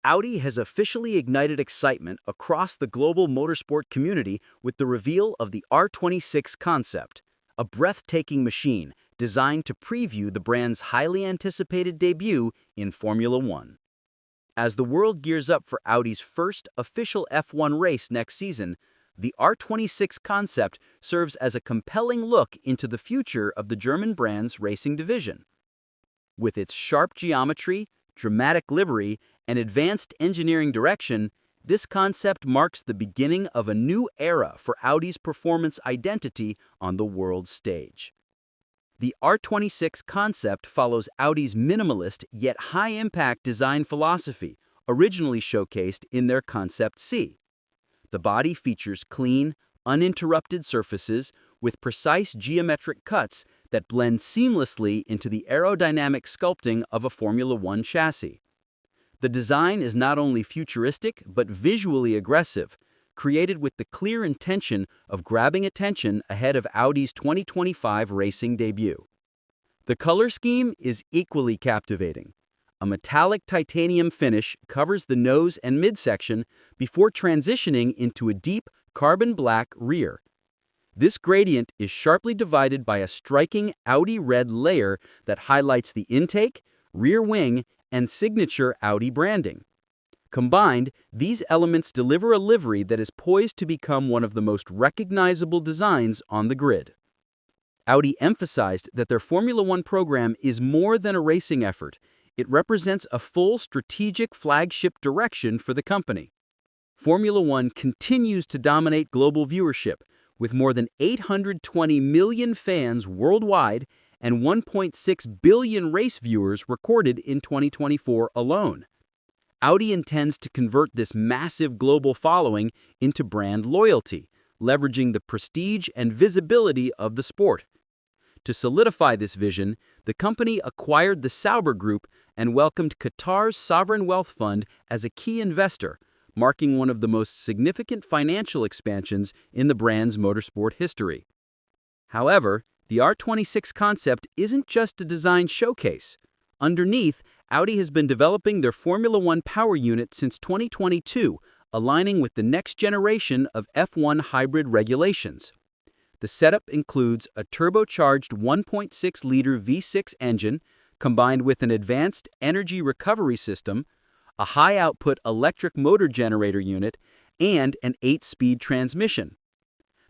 Audi has officially ignited excitement across the global motorsport community with the reveal of the R26 concept, a breathtaking machine designed to preview the brand's highly anticipated debut in Formula One. As the world gears up for Audi's first official F1 race next season, the R26 concept serves as a compelling look into the future of the German brand's racing division. With its sharp geometry, dramatic livery, and advanced engineering direction, this concept marks the beginning of a new era for Audi's performance identity on the world stage. The R26 concept follows Audi's minimalist yet high-impact design philosophy, originally showcased in their Concept C. The body features clean, uninterrupted surfaces with precise geometric cuts that blend seamlessly into the aerodynamic sculpting of a Formula One chassis. The design is not only futuristic but visually aggressive, created with the clear intention of grabbing attention ahead of Audi's 2025 racing debut. The color scheme is equally captivating. A metallic titanium finish covers the nose and midsection before transitioning into a deep carbon black rear. This gradient is sharply divided by a striking Audi red layer that highlights the intake, rear wing, and signature Audi branding. Combined, these elements deliver a livery that is poised to become one of the most recognizable designs on the grid. Audi emphasized that their Formula One program is more than a racing effort. It represents a full strategic flagship direction for the company. Formula One continues to dominate global viewership, with more than 820 million fans worldwide and 1.6 billion race viewers recorded in 2024 alone. Audi intends to convert this massive global following into brand loyalty, leveraging the prestige and visibility of the sport. To solidify this vision, the company acquired the Sauber Group and welcomed Qatar's sovereign wealth fund as a key investor, marking one of the most significant financial expansions in the brand's motorsport history. However, the R26 concept isn't just a design showcase. Underneath, Audi has been developing their Formula One power unit since 2022, aligning with the next generation of F1 hybrid regulations. The setup includes a turbocharged 1.6-liter V6 engine combined with an advanced energy recovery system, a high-output electric motor generator unit, and an 8-speed transmission.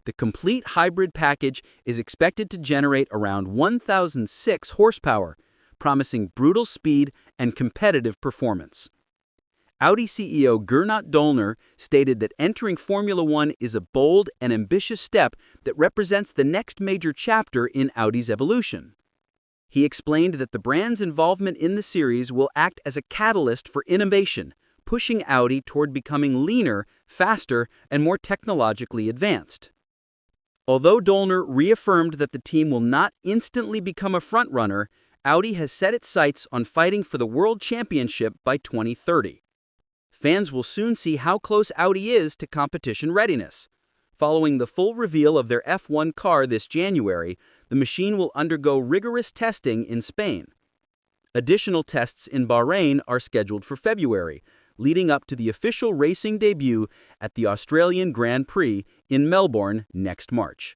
The complete hybrid package is expected to generate around 1,006 horsepower, promising brutal speed and competitive performance. Audi CEO Gernot Dollner stated that entering Formula One is a bold and ambitious step that represents the next major chapter in Audi's evolution. He explained that the brand's involvement in the series will act as a catalyst for innovation, pushing Audi toward becoming leaner, faster, and more technologically advanced. Although Dollner reaffirmed that the team will not instantly become a frontrunner, Audi has set its sights on fighting for the World Championship by 2030. Fans will soon see how close Audi is to competition readiness. Following the full reveal of their F1 car this January, the machine will undergo rigorous testing in Spain. Additional tests in Bahrain are scheduled for February, leading up to the official racing debut at the Australian Grand Prix in Melbourne next March.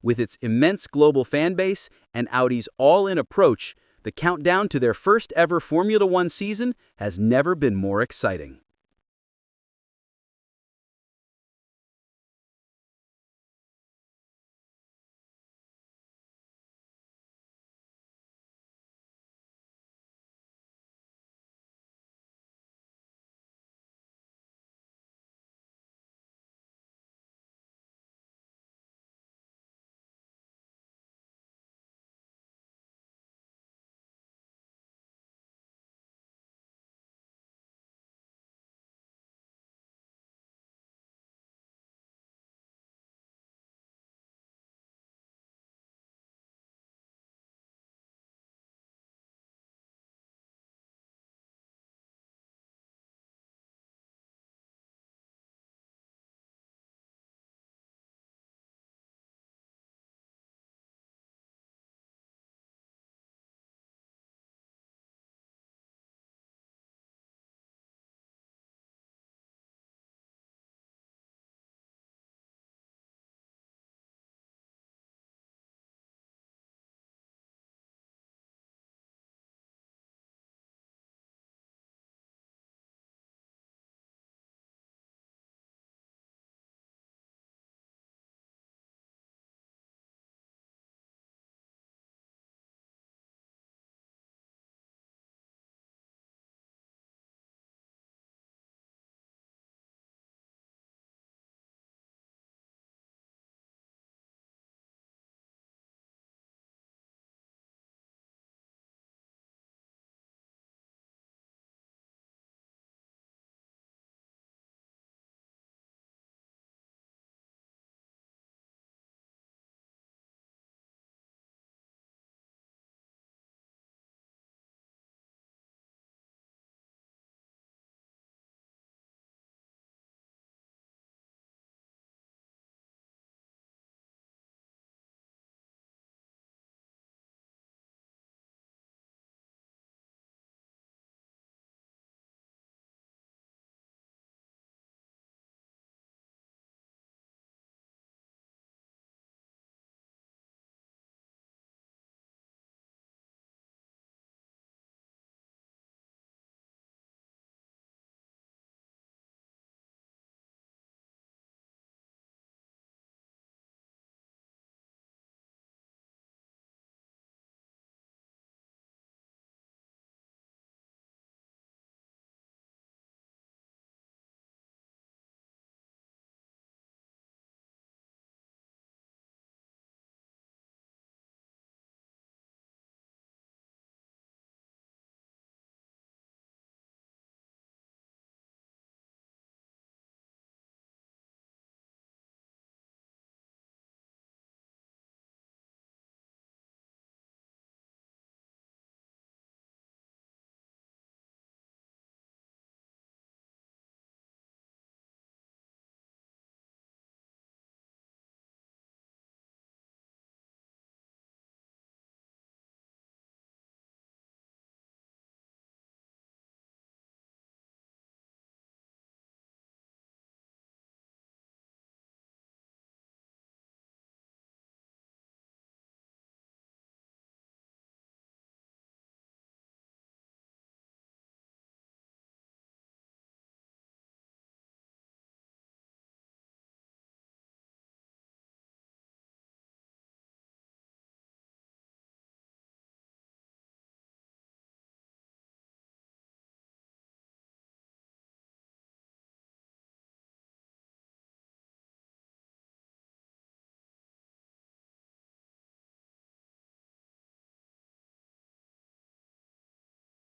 With its immense global fan base and Audi's all-in approach, the countdown to their first-ever Formula One season has never been more exciting.